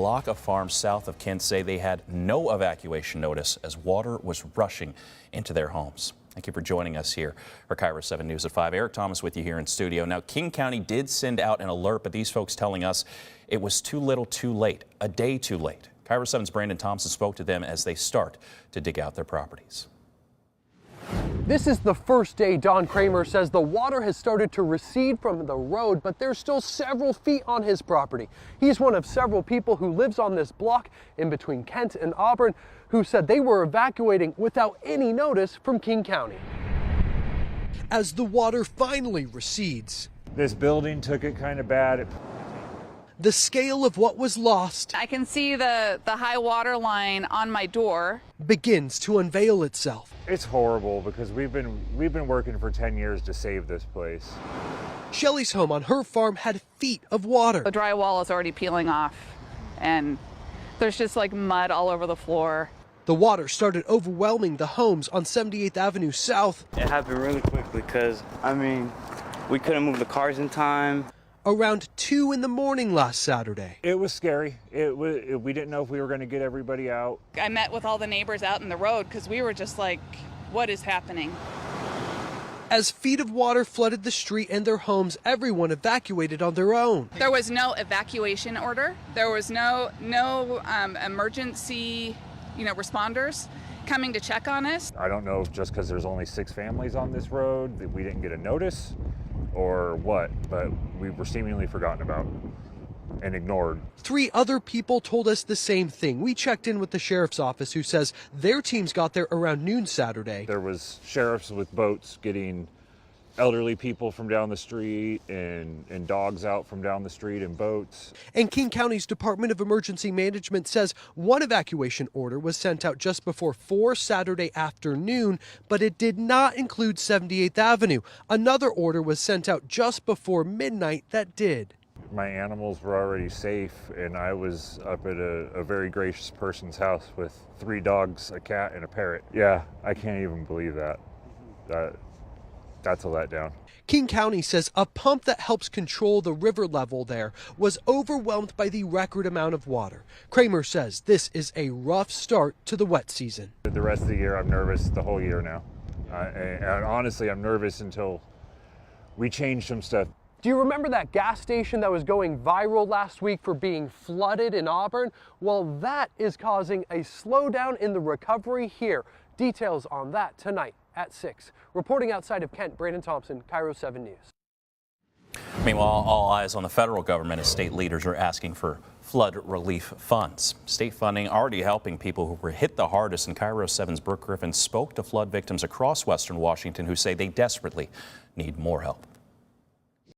block of farms south of Kent say they had no evacuation notice as water was rushing into their homes. Thank you for joining us here for KIRO 7 News at 5. Eric Thomas with you here in studio. Now, King County did send out an alert, but these folks telling us it was too little too late, a day too late. KIRO 7's Brandon Thompson spoke to them as they start to dig out their properties. This is the first day Don Kramer says the water has started to recede from the road, but there's still several feet on his property. He's one of several people who lives on this block in between Kent and Auburn who said they were evacuating without any notice from King County. As the water finally recedes, this building took it kind of bad. The scale of what was lost, I can see the high water line on my door, begins to unveil itself. It's horrible because we've been working for 10 years to save this place. Shelly's home on her farm had feet of water. the drywall is already peeling off and there's just like mud all over the floor. The water started overwhelming the homes on 78th Avenue South. It happened really quick because, we couldn't move the cars in time. Around 2 in the morning last Saturday. It was scary. We didn't know if we were going to get everybody out. I met with all the neighbors out in the road because we were just like, what is happening? As feet of water flooded the street and their homes, everyone evacuated on their own. There was no evacuation order. There was no emergency, responders coming to check on us. I don't know if just because there's only 6 families on this road that we didn't get a notice or what, but we were seemingly forgotten about and ignored. 3 other people told us the same thing. We checked in with the sheriff's office, who says their teams got there around noon Saturday. There was sheriffs with boats getting elderly people from down the street and dogs out from down the street in boats. And King County's Department of Emergency Management says one evacuation order was sent out just before 4 Saturday afternoon, but it did not include 78th Avenue. Another order was sent out just before midnight that did. My animals were already safe, and I was up at a very gracious person's house with 3 dogs, a cat, and a parrot. Yeah, I can't even believe that. That's a letdown. King County says a pump that helps control the river level there was overwhelmed by the record amount of water. Kramer says this is a rough start to the wet season. The rest of the year, I'm nervous the whole year now. And honestly, I'm nervous until we change some stuff. Do you remember that gas station that was going viral last week for being flooded in Auburn? Well, that is causing a slowdown in the recovery here. Details on that tonight at 6. Reporting outside of Kent, Brandon Thompson, KIRO 7 News. Meanwhile, all eyes on the federal government as state leaders are asking for flood relief funds. State funding already helping people who were hit the hardest, and KIRO 7's Brooke Griffin spoke to flood victims across Western Washington who say they desperately need more help.